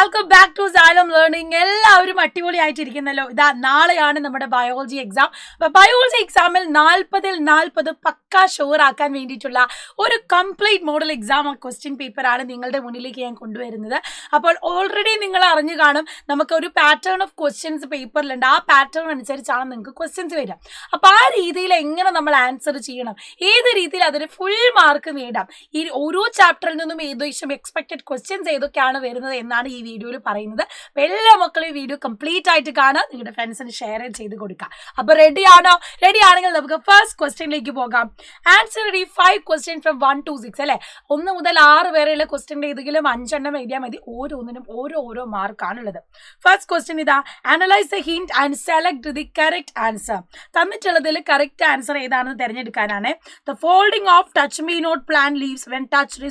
Welcome back to Xylem learning. എല്ലാവരും അടിപൊളിയായിട്ടിരിക്കുന്നല്ലോ. ഇതാ നാളെയാണ് നമ്മുടെ ബയോളജി എക്സാം. അപ്പൊ ബയോളജി എക്സാമിൽ 40-40 പക്ക ഷുവർ ആക്കാൻ വേണ്ടിയിട്ടുള്ള ഒരു complete model exam question paper ആണ് നിങ്ങളുടെ മുന്നിലേക്ക് ഞാൻ കൊണ്ടുവരുന്നത്. അപ്പോൾ ഓൾറെഡി നിങ്ങൾ അറിഞ്ഞു കാണും, നമുക്ക് ഒരു പാറ്റേൺ ഓഫ് ക്വസ്റ്റ്യൻസ് പേപ്പറിലുണ്ട്. ആ പാറ്റേൺ അനുസരിച്ചാണ് നിങ്ങൾക്ക് ക്വസ്റ്റ്യൻസ് വരിക. അപ്പൊ ആ രീതിയിൽ എങ്ങനെ നമ്മൾ ആൻസർ ചെയ്യണം, ഏത് രീതിയിൽ അതിന് ഫുൾ മാർക്ക് നേടാം, ഈ ഓരോ ചാപ്റ്ററിൽ നിന്നും ഏകദേശം എക്സ്പെക്റ്റഡ് ക്വസ്റ്റ്യൻസ് ഏതൊക്കെയാണ് വരുന്നത് എന്നാണ് ഈ വീഡിയോയിൽ പറയുന്നത്. എല്ലാ മക്കളും ഈ വീഡിയോ കംപ്ലീറ്റ് ആയിട്ട് കാണാൻ നിങ്ങളുടെ ഫ്രണ്ട്സിന് ഷെയർ ചെയ്ത് കൊടുക്കുക. അപ്പൊ റെഡി ആണോ? റെഡി ആണെങ്കിൽ നമുക്ക് ഫസ്റ്റ് ക്വസ്റ്റ്യനിലേക്ക് പോകാം. Answer ready 5 question from 1 to 6 അല്ലെ, 1 മുതൽ 6 വരെയുള്ള ക്വസ്റ്റ്യൻ്റെ ഏതെങ്കിലും 5 എണ്ണം എഴുതിയാൽ മതി. ഓരോന്നിനും ഓരോ മാർക്കാണുള്ളത്. ഫസ്റ്റ് ക്വസ്റ്റ്യൻ ഇതാ, analyse the hint and select the correct answer. തന്നിട്ടുള്ളതിൽ കറക്റ്റ് ആൻസർ ഏതാണെന്ന് തിരഞ്ഞെടുക്കാനാണ്. The folding of touch me not plant leaves when touched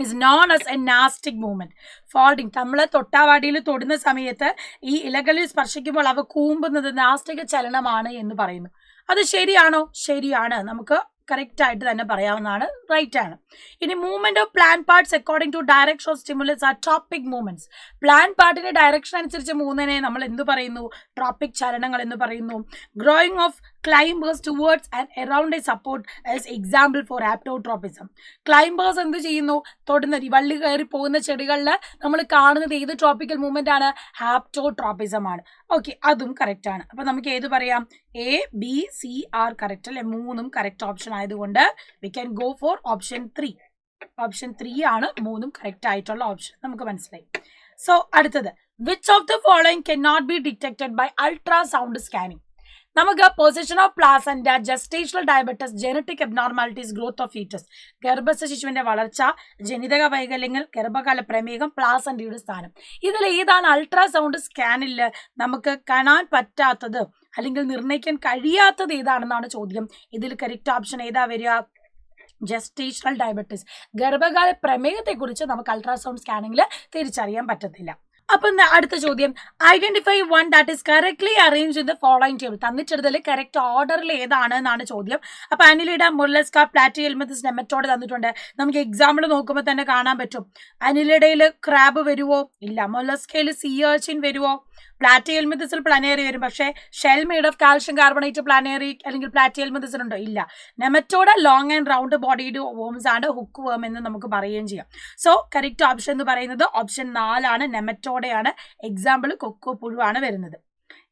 is known as a nastic movement. Folding, നമ്മൾ തൊട്ടാവാടിയിൽ തൊടുന്ന സമയത്ത് ഈ ഇലകളിൽ സ്പർശിക്കുമ്പോൾ അവ കൂമ്പുന്നത് നാസ്റ്റിക ചലനമാണ് എന്ന് പറയുന്നു. അത് ശരിയാണോ? ശരിയാണ്. നമുക്ക് കറക്റ്റ് ആയിട്ട് തന്നെ പറയാവുന്നതാണ്, റൈറ്റ് ആണ്. ഇനി movement of plant parts according to direction of stimulus are tropic movements. Plant പാർട്ടിന്റെ ഡയറക്ഷൻ അനുസരിച്ച് മൂന്നിനെ നമ്മൾ എന്ത് പറയുന്നു? ട്രോപ്പിക് ചലനങ്ങൾ എന്ന് പറയുന്നു. Growing of climbers towards and around a support as example for haptotropism. Climbers എന്ത് ചെയ്യുന്നു? തൊടുന്ന വള്ളി കയറി പോകുന്ന ചെടികളിൽ നമ്മൾ കാണുന്നത് ഏത് ട്രോപ്പിക്കൽ മൂവ്മെന്റ് ആണ്? ആപ്റ്റോട്രോപ്പിസം ആണ്. ഓക്കെ, അതും കറക്റ്റ് ആണ്. അപ്പൊ നമുക്ക് ഏത് പറയാം? A, B, C are correct അല്ലെ? മൂന്നും കറക്റ്റ് ഓപ്ഷൻ ആയതുകൊണ്ട് we can go for option 3. Option 3 ആണ് മൂന്നും കറക്റ്റ് ആയിട്ടുള്ള ഓപ്ഷൻ. നമുക്ക് മനസ്സിലായി. സോ അടുത്തത്, which of the following can not be detected by ultrasound scanning. നമുക്ക് position of placenta, gestational diabetes, genetic abnormalities, growth of foetus. ഗർഭസ്ഥ ശിശുവിന്റെ വളർച്ച, ജനിതക വൈകല്യങ്ങൾ, ഗർഭകാല പ്രമേഹം, പ്ലാസന്റയുടെ സ്ഥാനം. ഇതിൽ ഏതാണ് അൾട്രാസൗണ്ട് സ്കാനിൽ നമുക്ക് കാണാൻ പറ്റാത്തത് അല്ലെങ്കിൽ നിർണ്ണയിക്കാൻ കഴിയാത്തത് ഏതാണെന്നാണ് ചോദ്യം. ഇതിൽ കറക്റ്റ് ഓപ്ഷൻ ഏതാ വരിക? Gestational diabetes. ഗർഭകാല പ്രമേഹത്തെ കുറിച്ച് നമുക്ക് അൾട്രാസൗണ്ട് സ്കാനിങ്ങിൽ തിരിച്ചറിയാൻ പറ്റത്തില്ല. അപ്പൊ അടുത്ത ചോദ്യം, identify one that is correctly arrange in the following table. തന്നിട്ടുള്ളതിൽ കറക്റ്റ് ഓർഡറിൽ ഏതാണ് എന്നാണ് ചോദ്യം. അപ്പൊ അനിലിഡ, മുർലസ്ക, പ്ലാറ്റിയെൽമത്തിസ്, നെമറ്റോഡ് തന്നിട്ടുണ്ട്. നമുക്ക് എക്സാമ്പിൾ നോക്കുമ്പോൾ തന്നെ കാണാൻ പറ്റും. അനിലിഡയിൽ ക്രാബ് വരുവോ? ഇല്ല. മുർലസ്കയിൽ സീ ഏർച്ചിൻ വരുവോ? പ്ലാറ്റിയെൽമത്തിസിൽ പ്ലാനേറി വരും, പക്ഷേ shell made of calcium carbonate planaria അല്ലെങ്കിൽ പ്ലാറ്റിയെൽമത്തിസിൽ ഉണ്ടോ? ഇല്ല. Nematode long and round bodied worms ആണ്, ഹുക്ക് വേം എന്ന് നമുക്ക് പറയുകയും ചെയ്യാം. സോ കറക്റ്റ് ഓപ്ഷൻ എന്ന് പറയുന്നത് ഓപ്ഷൻ 4 ആണ്, നെമറ്റോഡയാണ്. എക്സാമ്പിൾ കൊക്കോ പുഴുവാണ് വരുന്നത്.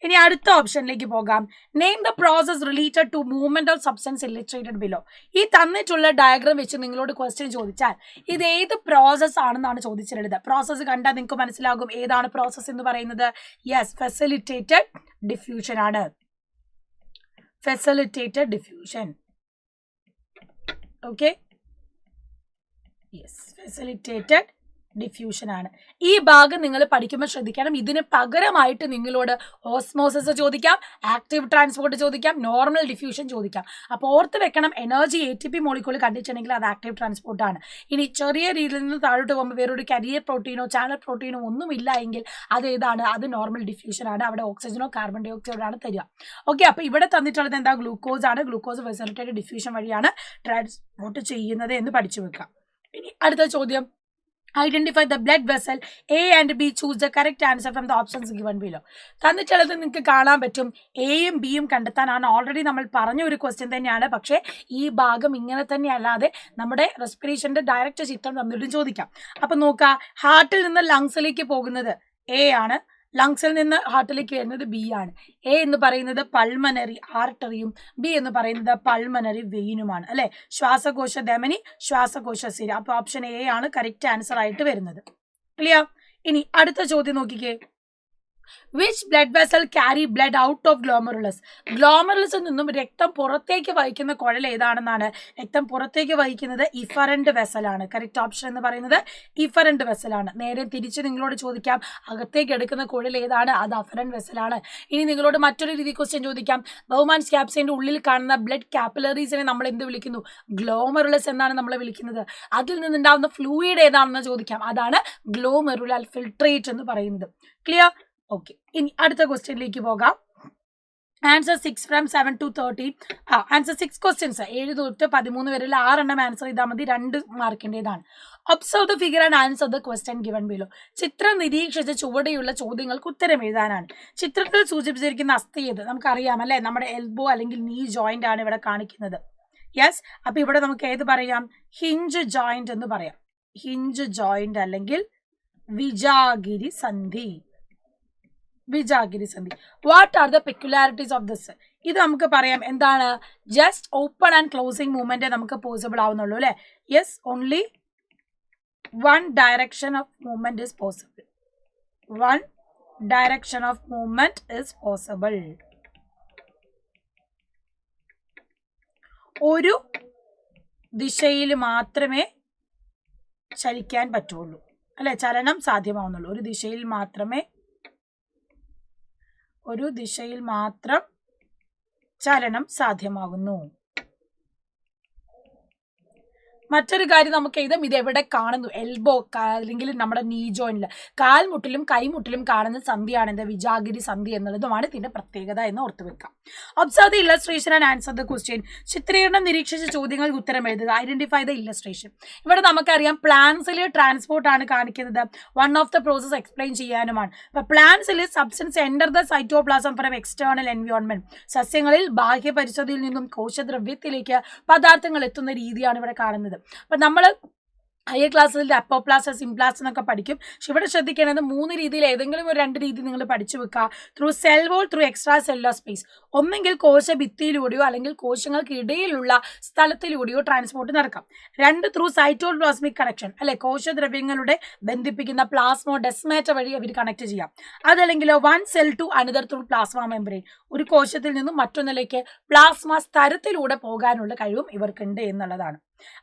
ഇനി അടുത്ത ഓപ്ഷനിലേക്ക് പോകാം. Name the process related to movement of substance illustrated below. ഈ തന്നിട്ടുള്ള ഡയഗ്രാം വെച്ച് നിങ്ങളോട് ക്വസ്റ്റ്യൻ ചോദിച്ചാൽ ഇത് ഏത് പ്രോസസ് ആണെന്നാണ് ചോദിച്ചിട്ടുള്ളത്. പ്രോസസ്സ് കണ്ടാൽ നിങ്ങൾക്ക് മനസ്സിലാകും ഏതാണ് പ്രോസസ്സ് എന്ന് പറയുന്നത്. യെസ്, ഫെസിലിറ്റേറ്റഡ് ഡിഫ്യൂഷൻ ആണ്. Facilitated diffusion. Okay, yes, facilitated diffusion ആണ്. ഈ ഭാഗം നിങ്ങൾ പഠിക്കുമ്പോൾ ശ്രദ്ധിക്കണം. ഇതിന് പകരമായിട്ട് നിങ്ങളോട് ഓസ്മോസിസ് ചോദിക്കാം, ആക്റ്റീവ് ട്രാൻസ്പോർട്ട് ചോദിക്കാം, നോർമൽ ഡിഫ്യൂഷൻ ചോദിക്കാം. അപ്പോൾ ഓർത്ത് വെക്കണം, എനർജി ATP മോളിക്യൂൾ കണ്ടിട്ടുണ്ടെങ്കിൽ അത് ആക്റ്റീവ് ട്രാൻസ്പോർട്ടാണ്. ഇനി ചെറിയ രീതിയിൽ നിന്ന് താഴോട്ട് പോകുമ്പോൾ വേറൊരു കരിയർ പ്രോട്ടീനോ ചാനൽ പ്രോട്ടീനോ ഒന്നും ഇല്ല എങ്കിൽ അത് ഏതാണ്? അത് നോർമൽ ഡിഫ്യൂഷൻ ആണ്. അവിടെ ഓക്സിജനോ കാർബൺ ഡൈ ഓക്സൈഡോ ആണ് തരിക. ഓക്കെ, അപ്പോൾ ഇവിടെ തന്നിട്ടുള്ളത് എന്താ? ഗ്ലൂക്കോസ് ആണ്. ഗ്ലൂക്കോസ് ഫെസിലിറ്റേറ്റഡ് ഡിഫ്യൂഷൻ വഴിയാണ് ട്രാൻസ്പോർട്ട് ചെയ്യുന്നത് എന്ന് പഠിച്ചു വെക്കാം. ഇനി അടുത്ത ചോദ്യം, identify the blood vessel A and B. Choose the correct answer from the options given below. തന്നിട്ടുള്ളത് നിങ്ങൾക്ക് കാണാൻ പറ്റും. എയും ബിയും കണ്ടെത്താനാണ്. ഓൾറെഡി നമ്മൾ പറഞ്ഞ ഒരു ക്വസ്റ്റ്യൻ തന്നെയാണ്, പക്ഷേ ഈ ഭാഗം ഇങ്ങനെ തന്നെ അല്ലാതെ നമ്മുടെ റെസ്പിറേഷന്റെ ഡയറക്റ്റ് ചിത്രം തന്നിട്ടും ചോദിക്കാം. അപ്പൊ നോക്കുക, ഹാർട്ടിൽ നിന്ന് ലങ്സിലേക്ക് പോകുന്നത് A ആണ്, ലങ്സിൽ നിന്ന് ഹാർട്ടിലേക്ക് വരുന്നത് B ആണ്. A എന്ന് പറയുന്നത് പൾമനറി ആർട്ടറിയും B എന്ന് പറയുന്നത് പൾമനറി വെയിനുമാണ് അല്ലെ. ശ്വാസകോശ ധമനി, ശ്വാസകോശ സിര. അപ്പൊ ഓപ്ഷൻ A ആണ് കറക്റ്റ് ആൻസർ ആയിട്ട് വരുന്നത്. ക്ലിയർ? ഇനി അടുത്ത ചോദ്യം നോക്കിക്കേ. Which blood vessel carry blood out of glomerulus. ഗ്ലോമറുലസിൽ നിന്നും രക്തം പുറത്തേക്ക് വഹിക്കുന്ന കുഴൽ ഏതാണെന്നാണ്. രക്തം പുറത്തേക്ക് വഹിക്കുന്നത് ഇഫറന്റ് വെസലാണ്. കറക്റ്റ് ഓപ്ഷൻ എന്ന് പറയുന്നത് ഇഫറന്റ് വെസലാണ്. നേരെ തിരിച്ച് നിങ്ങളോട് ചോദിക്കാം, അകത്തേക്ക് എടുക്കുന്ന കുഴൽ ഏതാണ്? അത് അഫറന്റ് വെസലാണ്. ഇനി നിങ്ങളോട് മറ്റൊരു രീതി ക്വസ്റ്റ്യൻ ചോദിക്കാം. ബഹുമാൻസ് ക്യാപ്സിന്റെ ഉള്ളിൽ കാണുന്ന ബ്ലഡ് കാപ്പിലറീസിനെ നമ്മൾ എന്ത് വിളിക്കുന്നു? ഗ്ലോമറുലസ് എന്നാണ് നമ്മൾ വിളിക്കുന്നത്. അതിൽ നിന്നുണ്ടാവുന്ന ഫ്ലൂയിഡ് ഏതാണെന്ന് ചോദിക്കാം. അതാണ് ഗ്ലോമെറുലർ ഫിൽട്രേറ്റ് എന്ന് പറയുന്നത്. ക്ലിയർ? ഓക്കെ, ഇനി അടുത്ത ക്വസ്റ്റ്യനിലേക്ക് പോകാം. Answer 6 from 7 to 13. Answer 6 questions 7 തൊട്ട് 13 വരെയുള്ള 6 എണ്ണം ആൻസർ ചെയ്താൽ മതി. 2 മാർക്കിൻ്റെതാണ്. Observe the figure and answer the question given below. ചിത്രം നിരീക്ഷിച്ച് ചുവടെയുള്ള ചോദ്യങ്ങൾക്ക് ഉത്തരം എഴുതാനാണ്. ചിത്രത്തിൽ സൂചിപ്പിച്ചിരിക്കുന്ന അസ്ഥി ഏത്? നമുക്കറിയാം അല്ലേ, നമ്മുടെ എൽബോ അല്ലെങ്കിൽ നീ ജോയിന്റ് ആണ് ഇവിടെ കാണിക്കുന്നത്. യെസ്, അപ്പൊ ഇവിടെ നമുക്ക് ഏത് പറയാം? ഹിഞ്ച് ജോയിന്റ് എന്ന് പറയാം. ഹിഞ്ച് ജോയിന്റ് അല്ലെങ്കിൽ വിജാഗിരി സന്ധി. വിജാഗിരി സന്ധി. What are the peculiarities of this? ഇത് നമുക്ക് പറയാം എന്താണ്? Just open and closing movement നമുക്ക് പോസിബിൾ ആവുന്നുള്ളൂ അല്ലെ. Yes, only one direction of movement is possible. One direction of movement is possible. ഒരു ദിശയിൽ മാത്രമേ ചലിക്കാൻ പറ്റുള്ളൂ അല്ലെ, ചലനം സാധ്യമാവുന്നുള്ളൂ. ഒരു ദിശയിൽ മാത്രം ചലനം സാധ്യമാകുന്നു. മറ്റൊരു കാര്യം നമുക്ക് എഴുതാം, ഇത് എവിടെ കാണുന്നു? എൽബോ അല്ലെങ്കിൽ നമ്മുടെ നീ ജോയിന്റിൽ കാൽമുട്ടിലും കൈമുട്ടിലും കാണുന്ന സന്ധിയാണ് എന്താ? വിജാഗിരി സന്ധി എന്നുള്ളതുമാണ് ഇതിന്റെ പ്രത്യേകത എന്ന് ഓർത്തു വെക്കാം. Observe the illustration and answer the question. ചിത്രീകരണം നിരീക്ഷിച്ച ചോദ്യങ്ങൾക്ക് ഉത്തരം എഴുതുക. Identify the illustration. ഇവിടെ നമുക്കറിയാം പ്ലാന്റ്സിൽ ട്രാൻസ്പോർട്ട് ആണ് കാണിക്കുന്നത്. One of the process explain ചെയ്യാനുമാണ്. അപ്പൊ പ്ലാന്റ്സിൽ substance enter the cytoplasm from external environment. സസ്യങ്ങളിൽ ബാഹ്യ പരിസ്ഥിതിയിൽ നിന്നും കോശദ്രവ്യത്തിലേക്ക് പദാർത്ഥങ്ങൾ എത്തുന്ന രീതിയാണ് ഇവിടെ കാണുന്നത്. അപ്പൊ നമ്മൾ ഹയർ ക്ലാസ്സിൽ അപ്പോപ്ലാസ്റ്റ് സിംപ്ലാസ്റ്റ് എന്നൊക്കെ പഠിക്കും. പക്ഷെ ഇവിടെ ശ്രദ്ധിക്കേണ്ടത് 3 രീതിയിൽ ഏതെങ്കിലും ഒരു 2 രീതി നിങ്ങൾ പഠിച്ചു വെക്കുക. Through cell wall, through extracellular space. ഒന്നെങ്കിൽ കോശ ഭിത്തിയിലൂടെയോ അല്ലെങ്കിൽ കോശങ്ങൾക്ക് ഇടയിലുള്ള സ്ഥലത്തിലൂടെയോ ട്രാൻസ്പോർട്ട് നടക്കാം. 2 ത്രൂ സൈറ്റോപ്ലാസ്മിക് കണക്ഷൻ അല്ലെ, കോശദ്രവ്യങ്ങളുടെ ബന്ധിപ്പിക്കുന്ന പ്ലാസ്മോഡെസ്മാറ്റ വഴി അവർ കണക്ട് ചെയ്യാം. അതല്ലെങ്കിലോ 1 cell to another through plasma membrane. ഒരു കോശത്തിൽ നിന്നും മറ്റൊന്നിലേക്ക് പ്ലാസ്മ സ്തരത്തിലൂടെ പോകാനുള്ള കഴിവും ഇവർക്കുണ്ട് എന്നുള്ളതാണ്.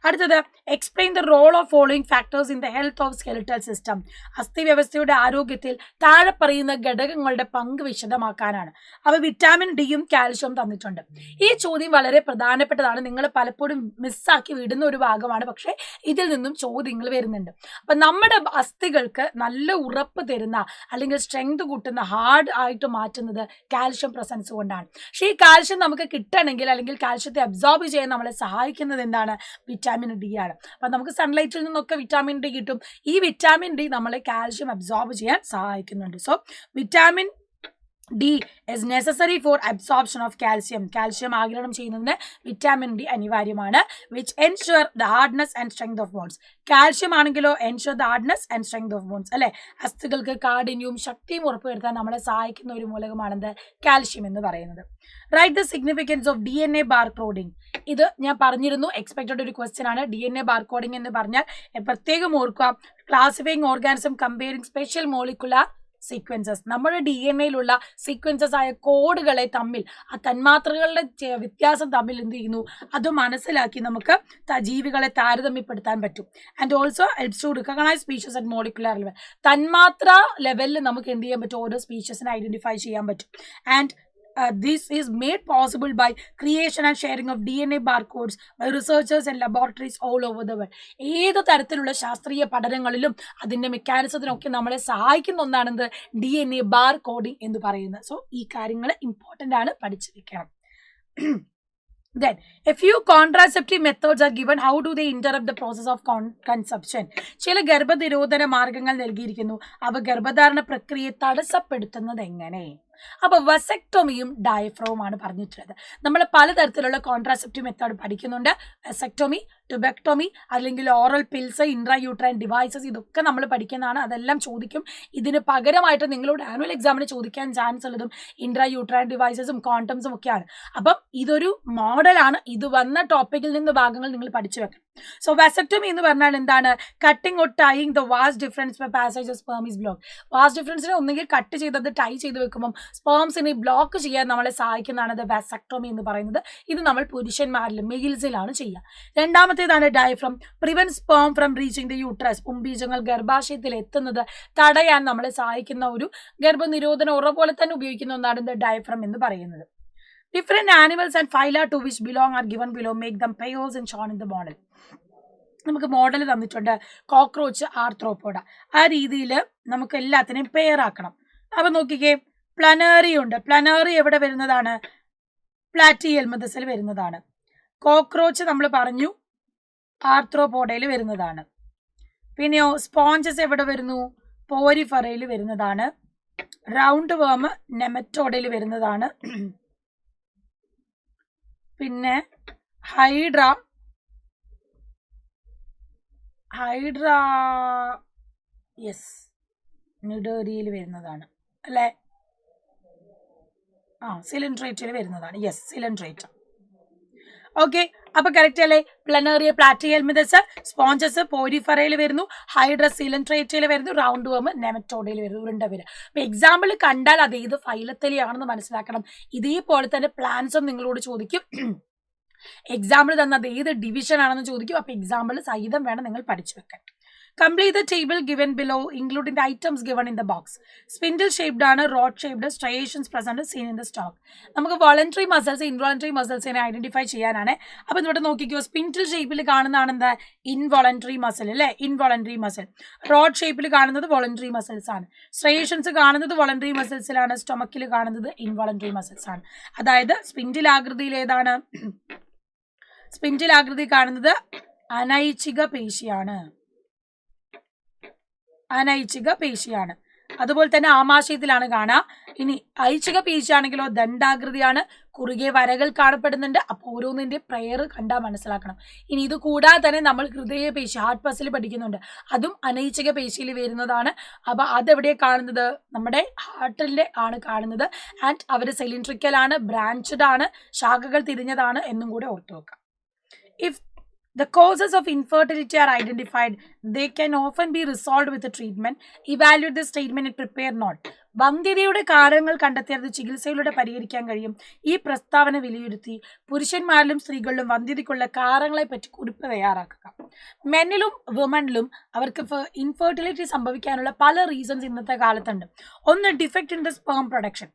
അടുത്തത് explain the role of following factors in the health of skeletal system. അസ്ഥിവ്യവസ്ഥയുടെ ആരോഗ്യത്തിൽ താഴെ പറയുന്ന ഘടകങ്ങളുടെ പങ്ക് വിശദമാക്കാനാണ്. അവ വിറ്റാമിൻ ഡിയും കാൽഷ്യവും തന്നിട്ടുണ്ട്. ഈ ചോദ്യം വളരെ പ്രധാനപ്പെട്ടതാണ്. നിങ്ങൾ പലപ്പോഴും മിസ്സാക്കി വിടുന്ന ഒരു ഭാഗമാണ്, പക്ഷേ ഇതിൽ നിന്നും ചോദ്യങ്ങൾ വരുന്നുണ്ട്. അപ്പൊ നമ്മുടെ അസ്ഥികൾക്ക് നല്ല ഉറപ്പ് തരുന്ന അല്ലെങ്കിൽ സ്ട്രെങ്ത് കൂട്ടുന്ന ഹാർഡ് ആയിട്ട് മാറ്റുന്നത് കാൽഷ്യം പ്രസൻസ് കൊണ്ടാണ്. പക്ഷേ ഈ കാൽഷ്യം നമുക്ക് കിട്ടണമെങ്കിൽ അല്ലെങ്കിൽ കാൽഷ്യത്തെ അബ്സോർബ് ചെയ്യാൻ നമ്മളെ സഹായിക്കുന്നത് എന്താണ്? വിറ്റാമിൻ ഡി ആണ്. അപ്പൊ നമുക്ക് സൺലൈറ്റിൽ നിന്നൊക്കെ വിറ്റാമിൻ ഡി കിട്ടും. ഈ വിറ്റാമിൻ ഡി നമ്മളെ കാൽഷ്യം അബ്സോർബ് ചെയ്യാൻ സഹായിക്കുന്നുണ്ട്. So vitamin D is necessary for absorption of calcium. Calcium ആഗിരണം ചെയ്യുന്നതിന് വിറ്റാമിൻ ഡി അനിവാര്യമാണ്. Which ensure the hardness and strength of bones. Calcium ആണെങ്കിലോ ensure the hardness and strength of bones അല്ലെ. അസ്ഥികൾക്ക് കാഠിന്യവും ശക്തിയും ഉറപ്പുവരുത്താൻ നമ്മളെ സഹായിക്കുന്ന ഒരു മൂലകമാണെന്ത്? കാൽഷ്യം എന്ന് പറയുന്നത്. Write the significance of DNA barcoding. ഇത് ഞാൻ പറഞ്ഞിരുന്നു, എക്സ്പെക്റ്റഡ് ഒരു ക്വസ്റ്റ്യൻ ആണ്. DNA ബാർകോഡിംഗ് എന്ന് പറഞ്ഞാൽ പ്രത്യേകം ഓർക്കുക, classifying organism comparing special molecular sequences. നമ്മുടെ DNA-യിലുള്ള സീക്വൻസസ് ആയ കോഡുകളെ തമ്മിൽ, ആ തന്മാത്രകളുടെ വ്യത്യാസം തമ്മിൽ എന്ത് ചെയ്യുന്നു? അത് മനസ്സിലാക്കി നമുക്ക് ജീവികളെ താരതമ്യപ്പെടുത്താൻ പറ്റും. And also helps to recognise species at molecular level. തന്മാത്ര ലെവലിൽ നമുക്ക് എന്ത് ചെയ്യാൻ പറ്റും? ഓരോ സ്പീഷീസിനെ ഐഡന്റിഫൈ ചെയ്യാൻ പറ്റും. And this is made possible by creation and sharing of DNA barcodes by researchers and laboratories all over the world. ഏത് തരത്തിലുള്ള ശാസ്ത്രീയ പഠനങ്ങളിലും അതിൻ്റെ മെക്കാനിസത്തിനൊക്കെ നമ്മളെ സഹായിക്കുന്ന ഒന്നാണെന്ത്? DNA ബാർ കോഡിംഗ് എന്ന് പറയുന്നത്. സോ ഈ കാര്യങ്ങൾ ഇമ്പോർട്ടൻ്റ് ആണ്, പഠിച്ചു വെക്കണം. Then a few contraceptive methods are given. How do they interrupt the process of conception? ചില ഗർഭനിരോധന മാർഗങ്ങൾ നൽകിയിരിക്കുന്നു. അവ ഗർഭധാരണ പ്രക്രിയയെ തടസ്സപ്പെടുത്തുന്നത് എങ്ങനെ? അപ്പൊ വസെക്ടോമിയും ഡയഫ്രോമാണ് പറഞ്ഞിട്ടുള്ളത്. നമ്മൾ പലതരത്തിലുള്ള കോൺട്രാസെപ്റ്റീവ് മെത്തേഡ് പഠിക്കുന്നുണ്ട്. വസെക്ടോമി, ട്യൂബെക്ടോമി, അല്ലെങ്കിൽ ഓറൽ പിൽസ്, ഇൻട്രായൂട്രൈൻ ഡിവൈസസ്, ഇതൊക്കെ നമ്മൾ പഠിക്കുന്നതാണ്. അതെല്ലാം ചോദിക്കും. ഇതിന് പകരമായിട്ട് നിങ്ങളോട് ആനുവൽ എക്സാമിന് ചോദിക്കാൻ ചാൻസ് ഉള്ളതും ഇൻട്രായൂട്രൈൻ ഡിവൈസസും ക്വാണ്ടംസും ഒക്കെയാണ്. അപ്പം ഇതൊരു മോഡലാണ്. ഇത് വന്ന ടോപ്പിക്കിൽ നിന്ന് ഭാഗങ്ങൾ നിങ്ങൾ പഠിച്ചു വെക്കണം. സോ വാസെക്ടോമി എന്ന് പറഞ്ഞാൽ എന്താണ്? Cutting or tying the vas deferens by passage of sperm is block. Vas ഡിഫറൻസിനെ ഒന്നുകിൽ കട്ട് ചെയ്തത് ടൈ ചെയ്ത് വെക്കുമ്പോൾ സ്പേംസിനെ ബ്ലോക്ക് ചെയ്യാൻ നമ്മളെ സഹായിക്കുന്നതാണ് വാസെക്ടോമി എന്ന് പറയുന്നത്. ഇത് നമ്മൾ പുരുഷന്മാരിൽ മെയിൽസിലാണ് ചെയ്യുക. രണ്ടാമത്തേതാണ് diaphragm. Prevent sperm from reaching the uterus. പുംബീജങ്ങൾ ഗർഭാശയത്തിൽ എത്തുന്നത് തടയാൻ നമ്മളെ സഹായിക്കുന്ന ഒരു ഗർഭനിരോധന ഉറ പോലെ തന്നെ ഉപയോഗിക്കുന്ന ഒന്നാണ് ഡയഫ്രം എന്ന് പറയുന്നത്. Different animals and phyla to which belong are given below. Make them pairs and shown in the model. നമുക്ക് മോഡൽ തന്നിട്ടുണ്ട്. കോക്രോച്ച്, ആർത്രോപോഡ. ആ രീതിയിൽ നമുക്ക് എല്ലാത്തിനെയും പെയർ ആക്കണം. അപ്പം നോക്കിക്കേ, പ്ലനറി ഉണ്ട്. പ്ലനറി എവിടെ വരുന്നതാണ്? പ്ലാറ്റിഹെൽമിന്തസിൽ വരുന്നതാണ്. കോക്രോച്ച് നമ്മൾ പറഞ്ഞു ആർത്രോപോഡയിൽ വരുന്നതാണ്. പിന്നെയോ സ്പോഞ്ചസ് എവിടെ വരുന്നു? പോരിഫറയിൽ വരുന്നതാണ്. റൗണ്ട് വേം നെമറ്റോഡയിൽ വരുന്നതാണ്. പിന്നെ ഹൈഡ്ര യെസ് നിഡേറിയയിൽ വരുന്നതാണ് അല്ലേ? സിലിൻഡ്രേറ്റിൽ വരുന്നതാണ്. യെസ് സിലിൻഡ്രേറ്റ്. ഓക്കെ, അപ്പൊ കറക്റ്റ് അല്ലേ? പ്ലനറിയ പ്ലാറ്റിഹെൽമിന്തസ്, സ്പോഞ്ചസ് പോരിഫറയിൽ വരുന്നു, ഹൈഡ്ര സിലിൻഡ്രേറ്റിൽ വരുന്നു, റൗണ്ട് വേം നെമറ്റോഡയിൽ വരുന്നു. ഉരുണ്ട വരിക. അപ്പൊ എക്സാമ്പിൾ കണ്ടാൽ അത് ഏത് ഫൈലത്തിലെയാണെന്ന് മനസ്സിലാക്കണം. ഇതേപോലെ തന്നെ പ്ലാൻസും നിങ്ങളോട് ചോദിക്കും. എക്സാമ്പിൾ തന്നത് ഏത് ഡിവിഷൻ ആണെന്ന് ചോദിക്കും. അപ്പൊ എക്സാമ്പിൾ സഹിതം വേണം നിങ്ങൾ പഠിച്ചു വെക്കാൻ. Complete the table given below, including the items given in the box. Spindle shaped ആണ്, rod shaped, striations present seen in the stalk. നമുക്ക് വോളണ്ടറി മസിൽസ് ഇൻവോളണ്ടറി മസിൽസിനെ ഐഡന്റിഫൈ ചെയ്യാനാണ്. അപ്പൊ ഇവിടെ നോക്കിക്കോ, സ്പിൻഡിൽ ഷേപ്പിൽ കാണുന്നതാണ് എന്താ? ഇൻവോളണ്ടറി മസിൽ അല്ലേ? Involuntary muscle. റോഡ് ഷേപ്പിൽ കാണുന്നത് വോളണ്ടറി മസിൽസ് ആണ്. സ്ട്രയേഷൻസ് കാണുന്നത് വോളണ്ടറി മസിൽസിലാണ്. സ്റ്റൊമക്കിൽ കാണുന്നത് ഇൻവോളണ്ടറി മസിൽസ് ആണ്. അതായത് സ്പിൻഡിൽ ആകൃതിയിൽ ഏതാണ്? സ്പിൻഡിൽ ആകൃതി കാണുന്നത് അനൈച്ഛിക പേശിയാണ്. അനൈച്ഛിക പേശിയാണ്. അതുപോലെ തന്നെ ആമാശയത്തിലാണ് കാണുക. ഇനി ഐച്ഛിക പേശിയാണെങ്കിലോ ദണ്ഡാകൃതിയാണ്, കുറുകെ വരകൾ കാണപ്പെടുന്നുണ്ട്. അപ്പോൾ ഓരോന്നിന്റെ പ്രയർ കണ്ടാൽ മനസ്സിലാക്കണം. ഇനി ഇത് കൂടാതെ തന്നെ നമ്മൾ ഹൃദയപേശി ഹാർട്ട് മസിൽ പഠിക്കുന്നുണ്ട്. അതും അനൈച്ഛിക പേശിയിൽ വരുന്നതാണ്. അപ്പൊ അതെവിടെയാണ് കാണുന്നത്? നമ്മുടെ ഹാർട്ടിന്റെ ആണ് കാണുന്നത്. ആൻഡ് അവർ സിലിണ്ട്രിക്കൽ ആണ്, ബ്രാഞ്ചഡ് ആണ്, ശാഖകൾ തിരിഞ്ഞതാണ് എന്നും കൂടെ ഓർത്തു വെക്കാം. If the causes of infertility are identified, they can often be resolved with a treatment. Evaluate the statement and prepare note. വന്ധ്യതയുടെ കാരണങ്ങൾ കണ്ടെത്തിയത് ചികിത്സയിലൂടെ പരിഹരിക്കാൻ കഴിയും. ഈ പ്രസ്താവന വിലയിരുത്തി പുരുഷന്മാരിലും സ്ത്രീകളിലും വന്ധ്യതയ്ക്കുള്ള കാരണങ്ങളെ പറ്റി കുറിപ്പ് തയ്യാറാക്കുക. മെന്നിലും വുമണിലും അവർക്ക് ഇൻഫെർട്ടിലിറ്റി സംഭവിക്കാനുള്ള പല റീസൺസ് ഇന്നത്തെ കാലത്തുണ്ട്. ഒന്ന്, defect in the sperm production.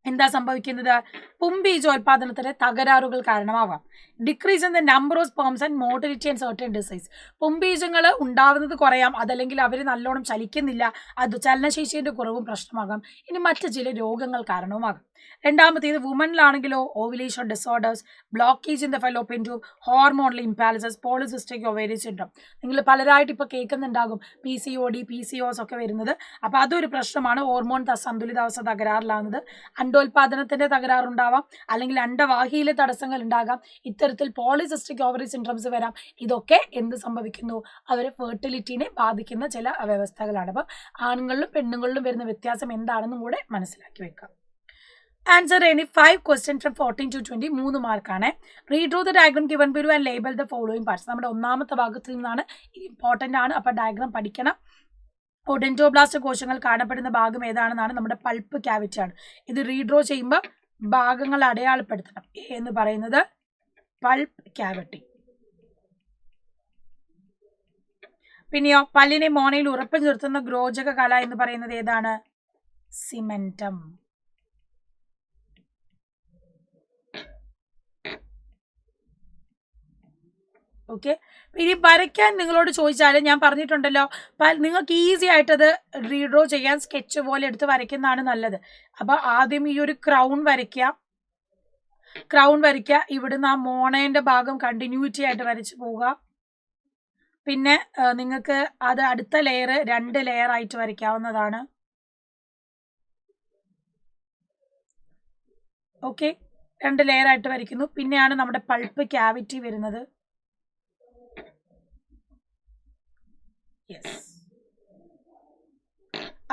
എന്താ സംഭവിക്കുന്നത്? പുംബീജോത്പാദനത്തിന് തകരാറുകൾ കാരണമാവാം. Decrease in the number of sperms and motility and certain disease. പുംബീജങ്ങൾ ഉണ്ടാവുന്നത് കുറയാം, അതല്ലെങ്കിൽ അവർ നല്ലോണം ചലിക്കുന്നില്ല, അത് ചലനശേഷിയുടെ കുറവും പ്രശ്നമാകാം. ഇനി മറ്റ് ചില രോഗങ്ങൾ കാരണവുമാകാം. രണ്ടാമത്തേത് വുമണിലാണെങ്കിലോ ovulation disorders, blockage in the Fallopian tube, hormonal imbalances, polycystic ovarian syndrome. നിങ്ങൾ പലരായിട്ട് ഇപ്പോൾ കേൾക്കുന്നുണ്ടാകും PCOD, PCOS ഒക്കെ വരുന്നത്. അപ്പോൾ അതൊരു പ്രശ്നമാണ്. ഹോർമോൺ സന്തുലിതാവസ്ഥ തകരാറിലാകുന്നത്. അണ്ടോൽപാദനത്തിന്റെ തകരാറുണ്ടാവാം, അല്ലെങ്കിൽ അണ്ടവാഹിയിലെ തടസ്സങ്ങൾ ഉണ്ടാകാം. ഇത്തരത്തിൽ പോളിസിസ്റ്റിക് ഓവറി സിൻഡ്രോംസ് വരാം. ഇതൊക്കെ എന്ത് സംഭവിക്കുന്നു? അവരെ ഫെർട്ടിലിറ്റിനെ ബാധിക്കുന്ന ചില വ്യവസ്ഥകളാണ്. അപ്പം ആണുങ്ങളിലും പെണ്ണുങ്ങളിലും വരുന്ന വ്യത്യാസം എന്താണെന്നും കൂടെ മനസ്സിലാക്കി വെക്കാം. Answer any 5 questions from 14 to 20, 3 മാർക്കാണ്. Redraw the diagram given below and label the following parts. നമ്മുടെ ഒന്നാമത്തെ ഭാഗത്തിൽ നിന്നാണ്, ഇമ്പോർട്ടൻ്റ് ആണ്. അപ്പോൾ ഡയഗ്രാം പഠിക്കണം. ഒഡെന്റോബ്ലാസ്റ്റ് കോശങ്ങൾ കാണപ്പെടുന്ന ഭാഗം ഏതാണെന്നാണ്? നമ്മുടെ പൾപ്പ് ക്യാവിറ്റി ആണ്. ഇത് റീഡ്രോ ചെയ്യുമ്പോൾ ഭാഗങ്ങൾ അടയാളപ്പെടുത്തണം. എ എന്ന് പറയുന്നത് പൾപ്പ് ക്യാവിറ്റി. പിന്നെയോ പല്ലിനെ മോണയിൽ ഉറപ്പ് നിർത്തുന്ന ഗ്രോജക കല എന്ന് പറയുന്നത് ഏതാണ്? സിമെന്റം. ഓക്കെ, ഇനി വരയ്ക്കാൻ നിങ്ങളോട് ചോദിച്ചാൽ ഞാൻ പറഞ്ഞിട്ടുണ്ടല്ലോ, നിങ്ങൾക്ക് ഈസി ആയിട്ടത് റീഡ്രോ ചെയ്യാൻ സ്കെച്ച് പോലെ എടുത്ത് വരയ്ക്കുന്നതാണ് നല്ലത്. അപ്പോൾ ആദ്യം ഈ ഒരു ക്രൗൺ വരയ്ക്കുക. ഇവിടുന്ന് ആ മോണേന്റെ ഭാഗം കണ്ടിന്യൂറ്റി ആയിട്ട് വരച്ച് പോവുക. പിന്നെ നിങ്ങൾക്ക് അത് അടുത്ത ലെയർ 2 ലെയർ ആയിട്ട് വരയ്ക്കാവുന്നതാണ്. ഓക്കെ, 2 ലെയർ ആയിട്ട് വരയ്ക്കുന്നു. പിന്നെയാണ് നമ്മുടെ പൾപ്പ് ക്യാവിറ്റി വരുന്നത്. യെസ്,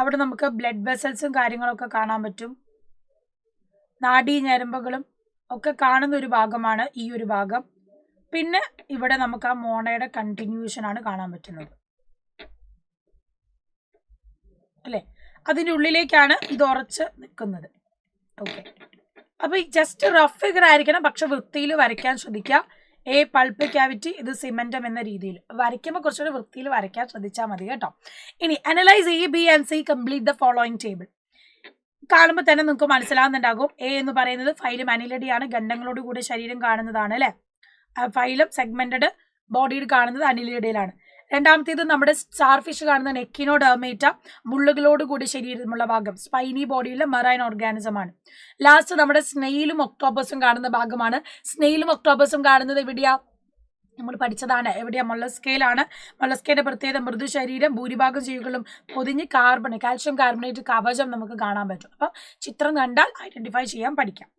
അവിടെ നമുക്ക് ബ്ലഡ് വെസൽസും കാര്യങ്ങളൊക്കെ കാണാൻ പറ്റും. നാഡീ ഞരമ്പുകളും ഒക്കെ കാണുന്ന ഒരു ഭാഗമാണ് ഈ ഒരു ഭാഗം. പിന്നെ ഇവിടെ നമുക്ക് ആ മോണയുടെ കണ്ടിന്യൂഷൻ ആണ് കാണാൻ പറ്റുന്നത് അല്ലേ? അതിൻ്റെ ഉള്ളിലേക്കാണ് ഇത് ഉറച്ച് നിൽക്കുന്നത്. ഓക്കെ, അപ്പോൾ ജസ്റ്റ് റഫ് ഫിഗർ ആയിരിക്കണം, പക്ഷെ വൃത്തിയിൽ വരയ്ക്കാൻ ശ്രദ്ധിക്കുക. എ പൾപ്പ് ക്യാവിറ്റി, ഇത് സിമെന്റം എന്ന രീതിയിൽ വരയ്ക്കുമ്പോൾ കുറച്ചുകൂടി വൃത്തിയിൽ വരയ്ക്കാൻ ശ്രദ്ധിച്ചാൽ മതി കേട്ടോ. ഇനി analyse A, B and C, complete the following table. കാണുമ്പോൾ തന്നെ നിങ്ങൾക്ക് മനസ്സിലാവുന്നുണ്ടാകും. എ എന്ന് പറയുന്നത് ഫൈലം അനിലിഡിയാണ്, ഖണ്ഡങ്ങളോട് കൂടി ശരീരം കാണുന്നതാണ് അല്ലേ? ഫൈലം സെഗ്മെന്റഡ് ബോഡിയിൽ കാണുന്നത് അനിലിഡയിലാണ്. രണ്ടാമത്തേത് നമ്മുടെ സ്റ്റാർ ഫിഷ് കാണുന്ന എക്കിനോഡെർമേറ്റ, മുള്ളുകളോട് കൂടി ശരീരമുള്ള ഭാഗം, സ്പൈനി ബോഡിയിലെ മറൈൻ ഓർഗാനിസം ആണ്. ലാസ്റ്റ് നമ്മുടെ സ്നെയിലും ഒക്ടോബസും കാണുന്ന ഭാഗമാണ്. സ്നെയിലും ഒക്ടോബസും കാണുന്നത് എവിടെയാ? നമ്മൾ പഠിച്ചതാണ്. എവിടെയാ? മൊളസ്കയിലാണ്. മൊളസ്കയുടെ പ്രത്യേകത മൃദു ശരീരം, ഭൂരിഭാഗം ജീവികളും പൊതിഞ്ഞ് കാൽഷ്യം കാർബണേറ്റ് കവചം നമുക്ക് കാണാൻ പറ്റും. അപ്പം ചിത്രം കണ്ടാൽ ഐഡന്റിഫൈ ചെയ്യാൻ പഠിക്കാം.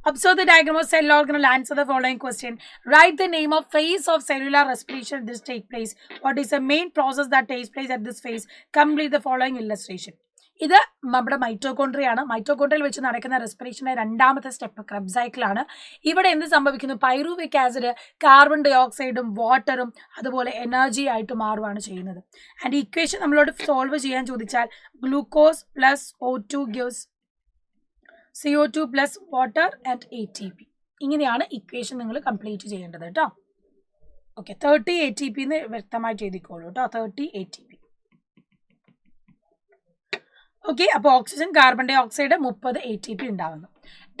Observe the diagram of cell organelle. Answer the following question. Write the name of phase of cellular respiration this take place. What is the main process that takes place at this phase? Complete the following illustration. ഇത് നമ്മുടെ മൈറ്റോകോൺട്രിയാണ്. മൈറ്റോകോൺട്രിയയിൽ വെച്ച് നടക്കുന്ന റെസ്പിറേഷൻ്റെ രണ്ടാമത്തെ step Kreb സൈക്കിളാണ്. ഇവിടെ എന്ത് സംഭവിക്കുന്നു? Pyruvic acid carbon dye ഓക്സൈഡും വാട്ടറും അതുപോലെ എനർജി ആയിട്ട് മാറുകയാണ് ചെയ്യുന്നത്. ആൻഡ് ഇക്വേഷൻ നമ്മളോട് സോൾവ് ചെയ്യാൻ ചോദിച്ചാൽ glucose plus O2 gives CO2 plus water and ATP. ഇങ്ങനെയാണ് ഇക്വേഷൻ നിങ്ങൾ കംപ്ലീറ്റ് ചെയ്യേണ്ടത് കേട്ടോ. ഓക്കെ, 30 ATP എന്ന് വ്യക്തമായിട്ട് എഴുതിക്കോളൂ കേട്ടോ. 30 ATP. ഓക്കെ, അപ്പോൾ oxygen carbon dioxide 30 ATP ഉണ്ടാവുന്നു.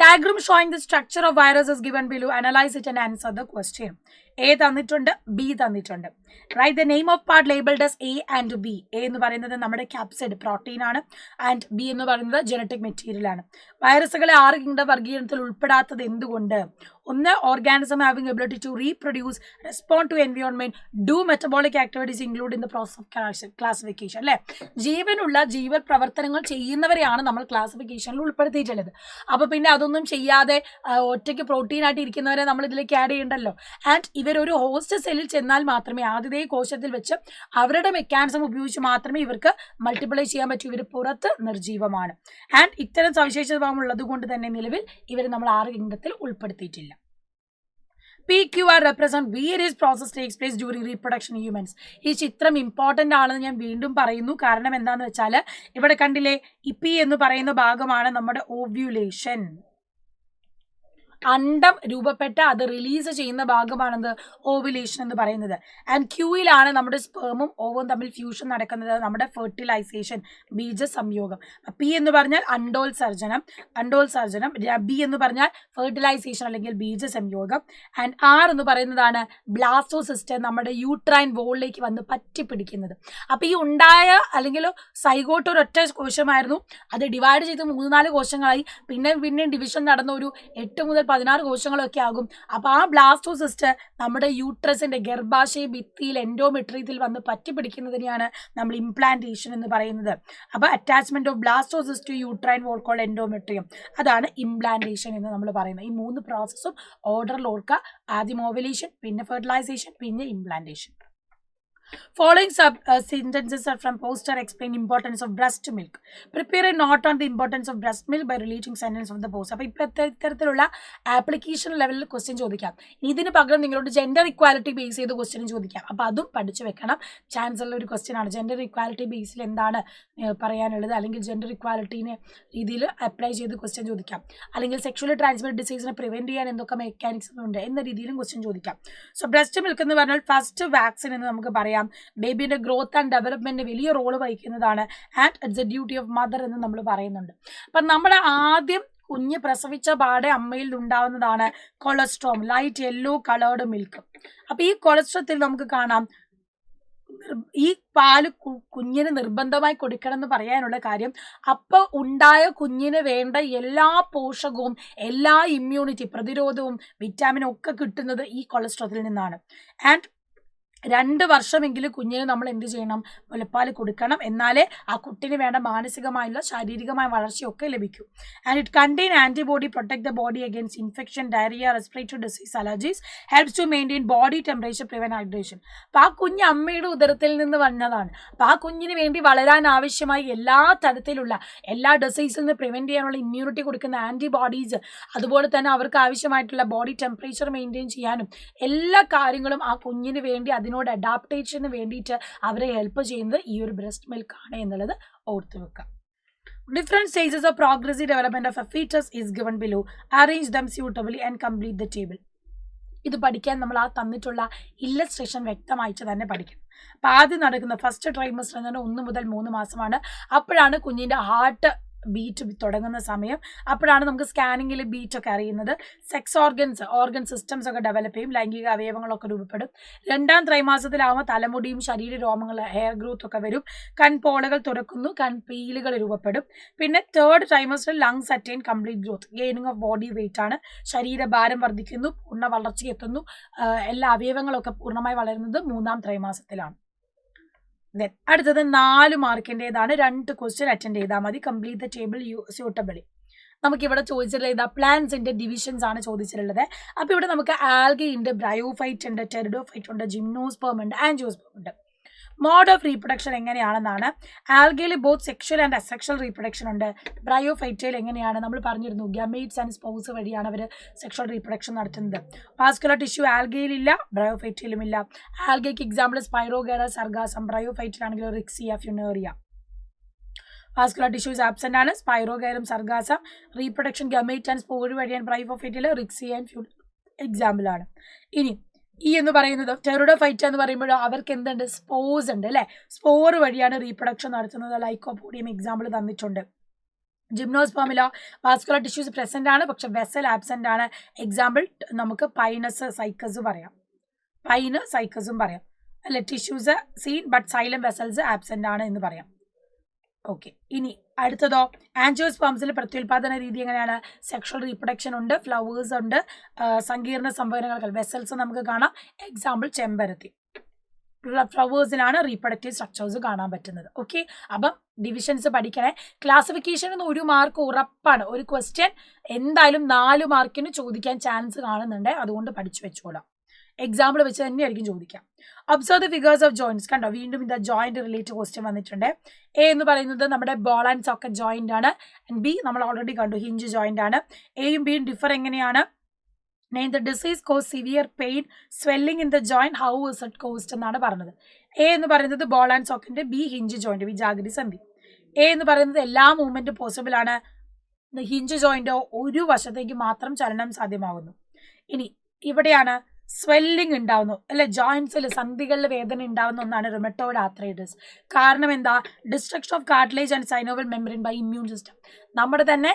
Diagram showing the structure of virus is given below. Analyze it and answer the question. A തന്നിട്ടുണ്ട്, B തന്നിട്ടുണ്ട്. Write the name of part labeled as A and B. A എന്ന് പറയുന്നത് നമ്മുടെ capsid protein ആണ്. And B എന്ന് പറയുന്നത് genetic material ആണ്. വൈറസുകളെ 6 kingdom വർഗീകരണത്തിൽ ഉൾപ്പെടാത്തത് എന്തുകൊണ്ട്? ഒന്ന്, organism having ability to reproduce, respond to environment, do metabolic activities include in the process of classification. അല്ലെ, ജീവനുള്ള ജീവ പ്രവർത്തനങ്ങൾ ചെയ്യുന്നവരെയാണ് നമ്മൾ ക്ലാസിഫിക്കേഷനിൽ ഉൾപ്പെടുത്തിയിട്ടുള്ളത്. അപ്പൊ പിന്നെ അതൊന്നും ചെയ്യാതെ ഒറ്റയ്ക്ക് പ്രോട്ടീൻ ആയിട്ട് ഇരിക്കുന്നവരെ നമ്മൾ ഇതിലേക്ക് ആഡ് ചെയ്യണ്ടല്ലോ. ആൻഡ് ഇവരൊരു ഹോസ്റ്റ് സെല്ലിൽ ചെന്നാൽ മാത്രമേ ആദ്യത്തെ കോശത്തിൽ വെച്ച് അവരുടെ മെക്കാനിസം ഉപയോഗിച്ച് മാത്രമേ ഇവർക്ക് മൾട്ടിപ്ലൈ ചെയ്യാൻ പറ്റൂ. ഇവർ പുറത്ത് നിർജീവമാണ്. ആൻഡ് ഇത്തരം സവിശേഷത ഉള്ളത് കൊണ്ട് തന്നെ നിലവിൽ ഇവർ നമ്മൾ 6 കിങ്ഡത്തിൽ ഉൾപ്പെടുത്തിയിട്ടില്ല. PQR represent various process takes place during reproduction in humans. ഈ ചിത്രം ഇമ്പോർട്ടൻ്റ് ആണെന്ന് ഞാൻ വീണ്ടും പറയുന്നു. കാരണം എന്താന്ന് വെച്ചാൽ ഇവിടെ കണ്ടില്ലേ, P എന്ന് പറയുന്ന ഭാഗമാണ് നമ്മുടെ ഓവ്യുലേഷൻ. അണ്ടം രൂപപ്പെട്ട അത് റിലീസ് ചെയ്യുന്ന ഭാഗമാണെന്ന് ഓവുലേഷൻ എന്ന് പറയുന്നത്. ആൻഡ് ക്യൂയിലാണ് നമ്മുടെ സ്പേമും ഓവും തമ്മിൽ ഫ്യൂഷൻ നടക്കുന്നത്, നമ്മുടെ ഫെർട്ടിലൈസേഷൻ, ബീജ സംയോഗം. P എന്ന് പറഞ്ഞാൽ അണ്ടോത്സർജനം. B എന്ന് പറഞ്ഞാൽ ഫെർട്ടിലൈസേഷൻ അല്ലെങ്കിൽ ബീജ സംയോഗം. ആൻഡ് R എന്ന് പറയുന്നതാണ് ബ്ലാസ്റ്റോസിസ്റ്റ്, നമ്മുടെ യൂട്രൈൻ വോളിലേക്ക് വന്ന് പറ്റിപ്പിടിക്കുന്നത്. അപ്പോൾ ഈ ഉണ്ടായ അല്ലെങ്കിൽ സൈഗോട്ട് ഒരൊറ്റ കോശമായിരുന്നു, അത് ഡിവൈഡ് ചെയ്ത് 3-4 കോശങ്ങളായി, പിന്നെ ഡിവിഷൻ നടന്ന ഒരു 8 മുതൽ 16 കോശങ്ങളൊക്കെ ആകും. അപ്പോൾ ആ ബ്ലാസ്റ്റോസിസ്റ്റ് നമ്മുടെ യൂട്രസിന്റെ ഗർഭാശയ ഭിത്തിയിൽ എൻഡോമെട്രിയത്തിൽ വന്ന് പറ്റിപ്പിടിക്കുന്നതിനെയാണ് നമ്മൾ ഇംപ്ലാന്റേഷൻ എന്ന് പറയുന്നത്. അപ്പോൾ attachment of blastocyst to uterine wall called endometrium, അതാണ് ഇംപ്ലാന്റേഷൻ എന്ന് നമ്മൾ പറയുന്നത്. ഈ 3 പ്രോസസ്സും ഓർഡറിൽ ഓർക്കുക. ആദ്യം ഓവുലേഷൻ, പിന്നെ ഫെർട്ടിലൈസേഷൻ, പിന്നെ implantation. Following sentences are from poster explain importance of breast milk. Prepare a note on the importance of breast milk by relating sentence of the post. അപ്പോൾ ഇത്തരത്തിലുള്ള ആപ്ലിക്കേഷൻ ലെവലിൽ ക്വസ്റ്റ്യൻ ചോദിക്കാം. ഇതിന് പകരം നിങ്ങളോട് ജെൻഡർ ഇക്വാലിറ്റി ബേസ് ചെയ്ത് question ചോദിക്കാം. അപ്പോൾ അതും പഠിച്ചു വെക്കണം. ചാൻസ് ഉള്ള ഒരു ക്വസ്റ്റ്യൻ ആണ്. ജെൻഡർ ഇക്വാലിറ്റി ബേസിൽ എന്താണ് പറയാനുള്ളത്, അല്ലെങ്കിൽ ജെൻഡർ ഇക്വാലിറ്റീനെ രീതിയിൽ അപ്ലൈ ചെയ്ത് ക്വസ്റ്റ്യൻ ചോദിക്കാം. അല്ലെങ്കിൽ സെക്ഷുവലി ട്രാൻസ്മിറ്റഡ് ഡിസീസിനെ പ്രിവെന്റ് ചെയ്യാൻ എന്തൊക്കെ മെക്കാനിക്സ് ഉണ്ട് എന്ന രീതിയിലും ക്വസ്റ്റ്യൻ ചോദിക്കാം. സോ ബ്രസ്റ്റ് മിൽക്ക് എന്ന് പറഞ്ഞാൽ ഫസ്റ്റ് വാക്സിൻ എന്ന് നമുക്ക് പറയാം. ബേബിയുടെ ഗ്രോത്ത് ആൻഡ് ഡെവലപ്മെന്റ് വലിയ റോള് വഹിക്കുന്നതാണ്. And it's a duty of mother എന്ന് നമ്മൾ പറയുന്നുണ്ട്. അപ്പം നമ്മുടെ ആദ്യം കുഞ്ഞ് പ്രസവിച്ച പാടെ അമ്മയിൽ ഉണ്ടാവുന്നതാണ് കൊളസ്ട്രോം, ലൈറ്റ് യെല്ലോ കളേർഡ് മിൽക്ക്. അപ്പൊ ഈ കൊളസ്ട്രോത്തിൽ നമുക്ക് കാണാം ഈ പാല് കുഞ്ഞിന് നിർബന്ധമായി കൊടുക്കണം എന്ന് പറയാനുള്ള കാര്യം, അപ്പോൾ ഉണ്ടായ കുഞ്ഞിന് വേണ്ട എല്ലാ പോഷകവും, എല്ലാ ഇമ്മ്യൂണിറ്റി, പ്രതിരോധവും, വിറ്റാമിനും ഒക്കെ കിട്ടുന്നത് ഈ കൊളസ്ട്രോത്തിൽ നിന്നാണ്. ആൻഡ് 2 വർഷമെങ്കിലും കുഞ്ഞിന് നമ്മൾ എന്ത് ചെയ്യണം? മുലപ്പാൽ കൊടുക്കണം. എന്നാലേ ആ കുട്ടിന് വേണ്ട മാനസികമായുള്ള ശാരീരികമായ വളർച്ചയൊക്കെ ലഭിക്കൂ. And it contain antibody protect the body against infection, diarrhoea, respiratory disease, allergies, helps to maintain body temperature, prevent hydration. അപ്പോൾ ആ കുഞ്ഞ് അമ്മയുടെ ഉദരത്തിൽ നിന്ന് വന്നതാണ്. അപ്പോൾ ആ കുഞ്ഞിന് വേണ്ടി വളരാൻ ആവശ്യമായി എല്ലാ തരത്തിലുള്ള എല്ലാ ഡിസീസിൽ നിന്ന് പ്രിവെന്റ് ചെയ്യാനുള്ള ഇമ്മ്യൂണിറ്റി കൊടുക്കുന്ന ആൻറ്റിബോഡീസ്, അതുപോലെ തന്നെ അവർക്ക് ആവശ്യമായിട്ടുള്ള ബോഡി ടെമ്പറേച്ചർ മെയിൻറ്റെയിൻ ചെയ്യാനും എല്ലാ കാര്യങ്ങളും ആ കുഞ്ഞിന് വേണ്ടി അതിനോട് അഡാപ്റ്റേഷന് വേണ്ടിയിട്ട് അവരെ ഹെൽപ്പ് ചെയ്യുന്നത് ഈ ഒരു ബ്രസ്റ്റ് മിൽക്ക് ആണ് എന്നുള്ളത് ഓർത്തു വെക്കുക. Different stages of progressive development of a foetus is given below. Arrange them suitably and complete the table. ഇത് പഠിക്കാൻ നമ്മൾ ആ തന്നിട്ടുള്ള ഇല്ലസ്ട്രേഷൻ വ്യക്തമായിട്ട് തന്നെ പഠിക്കണം. അപ്പോൾ ആദ്യം നടക്കുന്ന ഫസ്റ്റ് ട്രൈമസ്റ്റർ എന്ന് പറഞ്ഞാൽ 1 മുതൽ 3 മാസമാണ്. അപ്പോഴാണ് കുഞ്ഞിൻ്റെ ഹാർട്ട് ബീറ്റ് തുടങ്ങുന്ന സമയം. അപ്പോഴാണ് നമുക്ക് സ്കാനിങ്ങിൽ ബീറ്റൊക്കെ അറിയുന്നത്. സെക്സ് ഓർഗൻ സിസ്റ്റംസ് ഒക്കെ ഡെവലപ്പ് ചെയ്യും, ലൈംഗിക അവയവങ്ങളൊക്കെ രൂപപ്പെടും. 2ാം ത്രൈമാസത്തിലാവുമ്പോൾ തലമുടിയും ശരീര രോമങ്ങൾ, ഹെയർ ഗ്രോത്ത് ഒക്കെ വരും. കൺപോളകൾ തുറക്കുന്നു, കൺപീലുകൾ രൂപപ്പെടും. പിന്നെ 3rd ട്രൈമാസ്റ്ററിൽ lungs attain complete growth, gaining of body weight ആണ്. ശരീരഭാരം വർദ്ധിക്കുന്നു, പൂർണ്ണ വളർച്ചയെത്തുന്നു. എല്ലാ അവയവങ്ങളൊക്കെ പൂർണ്ണമായി വളരുന്നത് 3ാം ത്രൈമാസത്തിലാണ്. അടുത്തത് 4 മാർക്കിൻ്റെതാണ്. 2 ക്വസ്റ്റ്യൻ അറ്റൻഡ് ചെയ്താൽ മതി. Complete the table suitably. നമുക്കിവിടെ ചോദിച്ചിട്ടുള്ള ഇതാ പ്ലാന്റ്സിന്റെ ഡിവിഷൻസ് ആണ് ചോദിച്ചിട്ടുള്ളത്. അപ്പോൾ ഇവിടെ നമുക്ക് ആൽഗെ ഉണ്ട്, ബ്രയോഫൈറ്റ് ഉണ്ട്, ടെറിഡോഫൈറ്റ് ഉണ്ട്, ജിംനോസ്പേം ഉണ്ട്, ആൻജിയോസ്പേം ഉണ്ട്. മോഡ് ഓഫ് റീപ്രൊഡക്ഷൻ എങ്ങനെയാണെന്നാണ്. ആൽഗയിൽ both sexual and asexual reproduction ഉണ്ട്. ബ്രയോഫൈറ്റയിൽ എങ്ങനെയാണ് നമ്മൾ പറഞ്ഞിരുന്നു, ഗമേറ്റ്സ് ആൻഡ് സ്പൗസ് വഴിയാണ് അവർ സെക്ഷൽ റീപ്രൊഡക്ഷൻ നടത്തുന്നത്. വാസ്കുലർ ടിഷ്യൂ ആൽഗയിലില്ല, ബ്രയോഫൈറ്റിലും ഇല്ല. ആൽഗയ്ക്ക് എക്സാമ്പിൾ സ്പൈറോഗേറ, സർഗാസം. ബ്രയോഫൈറ്റിലാണെങ്കിൽ Riccia, Funaria. Vascular tissues absent ആണ്. സ്പൈറോഗൈറും Sargassum. Reproduction gamete and spore വഴിയാണ്. ബ്രയോഫൈറ്റിൽ റിക്സിയ ആൻഡ് എക്സാമ്പിൾ ആണ്. ഇനി എന്ന് പറയുന്നത് ടെറിഡോഫൈറ്റ എന്ന് പറയുമ്പോൾ അവർക്ക് എന്തുണ്ട്, സ്പോസ് ഉണ്ട് അല്ലേ. സ്പോർ വഴിയാണ് റീപ്രൊഡക്ഷൻ നടത്തുന്നത്. ലൈക്കോപോഡിയം എക്സാമ്പിൾ തന്നിട്ടുണ്ട്. ജിംനോസ്പേമിലോ വാസ്കുലർ ടിഷ്യൂസ് പ്രസന്റ് ആണ്, പക്ഷെ വെസൽ ആബ്സെന്റ് ആണ്. എക്സാമ്പിൾ നമുക്ക് പൈനസ് സൈക്കസ് പറയാം, പൈന് സൈക്കസും പറയാം അല്ലെ. Tissues seen but xylem vessels absent ആണ് എന്ന് പറയാം. ഓക്കെ, ഇനി അടുത്തതോ ആൻജിയോസ്പേംസിൽ പ്രത്യുൽപാദന രീതി എങ്ങനെയാണ്. സെക്ഷൽ റീപ്രൊഡക്ഷൻ ഉണ്ട്, ഫ്ലവേഴ്സ് ഉണ്ട്, സങ്കീർണ സംഭരണങ്ങൾ വെസൽസ് നമുക്ക് കാണാം. എക്സാമ്പിൾ ചെമ്പരത്തി. ഫ്ലവേഴ്സിലാണ് റീപ്രൊഡക്റ്റീവ് സ്ട്രക്ചേഴ്സ് കാണാൻ പറ്റുന്നത്. ഓക്കെ, അപ്പം ഡിവിഷൻസ് പഠിക്കണേ. ക്ലാസിഫിക്കേഷൻ 1 മാർക്ക് ഉറപ്പാണ്. ഒരു ക്വസ്റ്റ്യൻ എന്തായാലും 4 മാർക്കിന് ചോദിക്കാൻ ചാൻസ് കാണുന്നുണ്ട്, അതുകൊണ്ട് പഠിച്ചു വെച്ചോളാം. എക്സാമ്പിൾ വെച്ച് തന്നെയായിരിക്കും ചോദിക്കാം. Observe the figures of joints. കണ്ടോ, വീണ്ടും ഇത് ജോയിന്റ് റിലേറ്റഡ് ക്വസ്റ്റ്യൻ വന്നിട്ടുണ്ട്. എ എന്ന് പറയുന്നത് നമ്മുടെ ബോൾ ആൻഡ് സോക്കറ്റ് ജോയിന്റ് ആണ്. ബി നമ്മൾ ഓൾറെഡി കണ്ടു, ഹിഞ്ച് ജോയിന്റ് ആണ്. എയും ബിയും ഡിഫർ എങ്ങനെയാണ്. Name the disease cause severe pain swelling in the joint, how is it caused എന്നാണ് പറഞ്ഞത്. എ എന്ന് പറയുന്നത് ball and socket, B hinge joint, വിജാഗിരി സന്ധി. എ എന്ന് പറയുന്നത് എല്ലാ മൂവ്മെന്റും പോസിബിൾ ആണ്. ഹിഞ്ച് ജോയിന്റോ ഒരു വശത്തേക്ക് മാത്രം ചലനം സാധ്യമാകുന്നു. ഇനി ഇവിടെയാണ് സ്വെല്ലിംഗ് ഉണ്ടാവുന്നു അല്ലെ, ജോയിന്റ്സിൽ സന്ധികളിൽ വേദന ഉണ്ടാവുന്ന ഒന്നാണ് റുമറ്റോയിഡ് ആർത്രൈറ്റിസ്. കാരണം എന്താ, destruction of cartilage and synovial membrane by immune system. നമ്മുടെ തന്നെ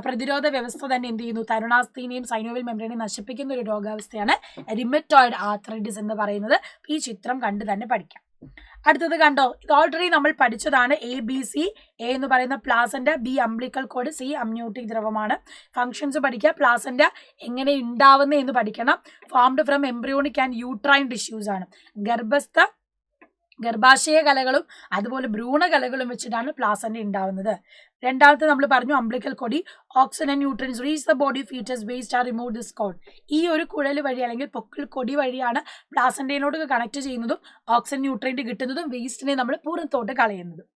പ്രതിരോധ വ്യവസ്ഥ തന്നെ എന്ത് ചെയ്യുന്നു, തരുണാസ്ഥിനെയും സൈനോവൽ മെമ്പറിനെയും നശിപ്പിക്കുന്ന ഒരു രോഗാവസ്ഥയാണ് റുമറ്റോയിഡ് ആർത്രൈറ്റിസ് എന്ന് പറയുന്നത്. ഈ ചിത്രം കണ്ട് തന്നെ പഠിക്കാം. അടുത്തത് കണ്ടോ, ഇത് ഓൾറെഡി നമ്മൾ പഠിച്ചതാണ്. ABC. എ എന്ന് പറയുന്ന placenta, B umbilical cord, C amniotic ദ്രവമാണ്. ഫംഗ്ഷൻസ് പഠിക്കുക. പ്ലാസന്റ എങ്ങനെ ഉണ്ടാവുന്നത് എന്ന് പഠിക്കണം. Formed from embryonic and uterine tissues ആണ്. ഗർഭാശയ കലകളും അതുപോലെ ഭ്രൂണകലകളും വെച്ചിട്ടാണ് പ്ലാസന്റ ഉണ്ടാവുന്നത്. രണ്ടാമത്തെ നമ്മൾ പറഞ്ഞു അംബ്ലിക്കൽ കൊടി. Oxygen and nutrients reach the body foetus waste are remove this cord. ഈ ഒരു കുഴൽ വഴി അല്ലെങ്കിൽ പൊക്കിൾ കൊടി വഴിയാണ് പ്ലാസന്റയിലോട്ട് കണക്ട് ചെയ്യുന്നതും ഓക്സിജൻ ന്യൂട്രിയന്റ് കിട്ടുന്നതും വേസ്റ്റിനെ നമ്മൾ പുറത്തോട്ട് കളയുന്നതും.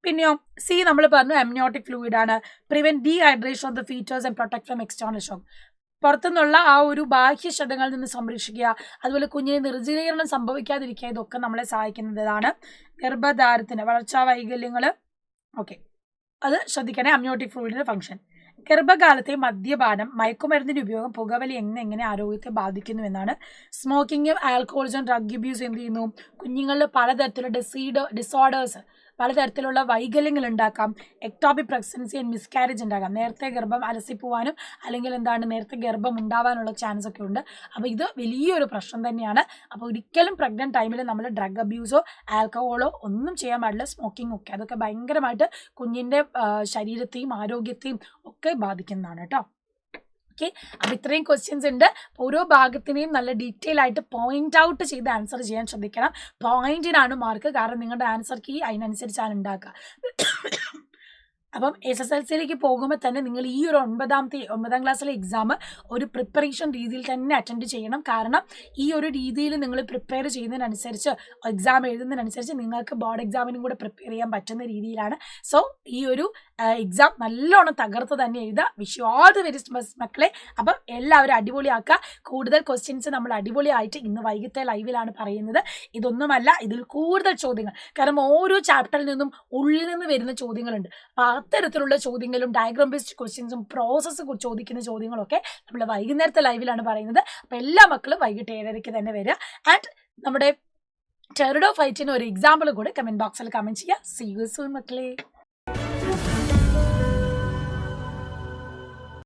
പിന്നെയോ സി നമ്മൾ പറഞ്ഞു അമ്നിയോട്ടിക് ഫ്ലൂയിഡ് ആണ്. Prevent dehydration of the foetus and protect from external shock. പുറത്തുനിന്നുള്ള ആ ഒരു ബാഹ്യ ക്ഷതങ്ങളിൽ നിന്ന് സംരക്ഷിക്കുക, അതുപോലെ കുഞ്ഞിന് നിർജ്ജലീകരണം സംഭവിക്കാതിരിക്കുക, ഇതൊക്കെ നമ്മളെ സഹായിക്കുന്നതാണ്. ഗർഭധാരത്തിന് വളർച്ചാ വൈകല്യങ്ങൾ, ഓക്കെ, അത് ശ്രദ്ധിക്കണേ. Amniotic ഫ്ലൂയിഡിന്റെ function. ഗർഭകാലത്തെ മദ്യപാനം, മയക്കുമരുന്നിന്റെ ഉപയോഗം, പുകവലി എങ്ങനെ ആരോഗ്യത്തെ ബാധിക്കുന്നു എന്നാണ്. സ്മോക്കിംഗ്, ആൽക്കഹോളിസം, ഡ്രഗ് അബ്യൂസ് എന്ത് ചെയ്യുന്നു, കുഞ്ഞുങ്ങളിൽ പലതരത്തിലുള്ള ഡിസോർഡേഴ്സ്, പലതരത്തിലുള്ള വൈകല്യങ്ങൾ ഉണ്ടാക്കാം. എക്ടോപിക് പ്രഗ്നൻസി ആൻഡ് മിസ്കാരേജ് ഉണ്ടാക്കാം. നേരത്തെ ഗർഭം അലസിപ്പോവാനും അല്ലെങ്കിൽ നേരത്തെ ഗർഭം ഉണ്ടാവാനുള്ള ചാൻസ് ഒക്കെ ഉണ്ട്. അപ്പോൾ ഇത് വലിയൊരു പ്രശ്നം തന്നെയാണ്. അപ്പോൾ ഒരിക്കലും പ്രഗ്നന്റ് ടൈമിൽ നമ്മൾ ഡ്രഗ് അബ്യൂസോ ആൽക്കഹോളോ ഒന്നും ചെയ്യാൻ പാടില്ല. സ്മോക്കിംഗ് ഒക്കെ അതൊക്കെ ഭയങ്കരമായിട്ട് കുഞ്ഞിൻ്റെ ശരീരത്തെയും ആരോഗ്യത്തെയും ഒക്കെ ബാധിക്കുന്നതാണ് കേട്ടോ. ഓക്കെ, അപ്പോൾ ഇത്രയും ക്വസ്റ്റ്യൻസ് ഉണ്ട്. ഓരോ ഭാഗത്തിനെയും നല്ല ഡീറ്റെയിൽ ആയിട്ട് പോയിന്റ് ഔട്ട് ചെയ്ത് ആൻസർ ചെയ്യാൻ ശ്രദ്ധിക്കണം. പോയിന്റിനാണ് മാർക്ക്, കാരണം നിങ്ങളുടെ ആൻസർ കീ അതിനനുസരിച്ചാണ് ഉണ്ടാക്കുക. അപ്പം SSLCയിലേക്ക് പോകുമ്പോൾ തന്നെ നിങ്ങൾ ഈ ഒരു 9ാം ക്ലാസ്സിലെ എക്സാം ഒരു പ്രിപ്പറേഷൻ രീതിയിൽ തന്നെ അറ്റൻഡ് ചെയ്യണം. കാരണം ഈ ഒരു രീതിയിൽ നിങ്ങൾ പ്രിപ്പയർ ചെയ്യുന്നതിനനുസരിച്ച് എക്സാം എഴുതുന്നതിനനുസരിച്ച് നിങ്ങൾക്ക് ബോർഡ് എക്സാമിനും കൂടെ പ്രിപ്പയർ ചെയ്യാൻ പറ്റുന്ന രീതിയിലാണ്. സോ ഈ ഒരു എക്സാം നല്ലോണം തകർത്ത് തന്നെ എഴുതുക. Wish you all the very best മക്കളെ. അപ്പം എല്ലാവരും അടിപൊളിയാക്കുക. കൂടുതൽ ക്വസ്റ്റ്യൻസ് നമ്മൾ അടിപൊളിയായിട്ട് ഇന്ന് വൈകിട്ടത്തെ ലൈവിലാണ് പറയുന്നത്. ഇതൊന്നുമല്ല, ഇതിൽ കൂടുതൽ ചോദ്യങ്ങൾ, കാരണം ഓരോ ചാപ്റ്ററിൽ നിന്നും ഉള്ളിൽ നിന്ന് വരുന്ന ചോദ്യങ്ങളുണ്ട്. അപ്പോൾ അത്തരത്തിലുള്ള ചോദ്യങ്ങളും ഡയഗ്രാം ബേസ്ഡ് ക്വസ്റ്റ്യൻസും പ്രോസസ്സ് ചോദിക്കുന്ന ചോദ്യങ്ങളൊക്കെ നമ്മൾ വൈകുന്നേരത്തെ ലൈവിലാണ് പറയുന്നത്. അപ്പോൾ എല്ലാ മക്കളും വൈകിട്ട് 7:30 തന്നെ വരിക. ആൻഡ് നമ്മുടെ ടെറിഡോഫൈറ്റിന് ഒരു എക്സാമ്പിൾ കൂടെ കമൻറ്റ് ബോക്സിൽ കമൻറ്റ് ചെയ്യുക. സീ യു സൂൺ മക്കളെ.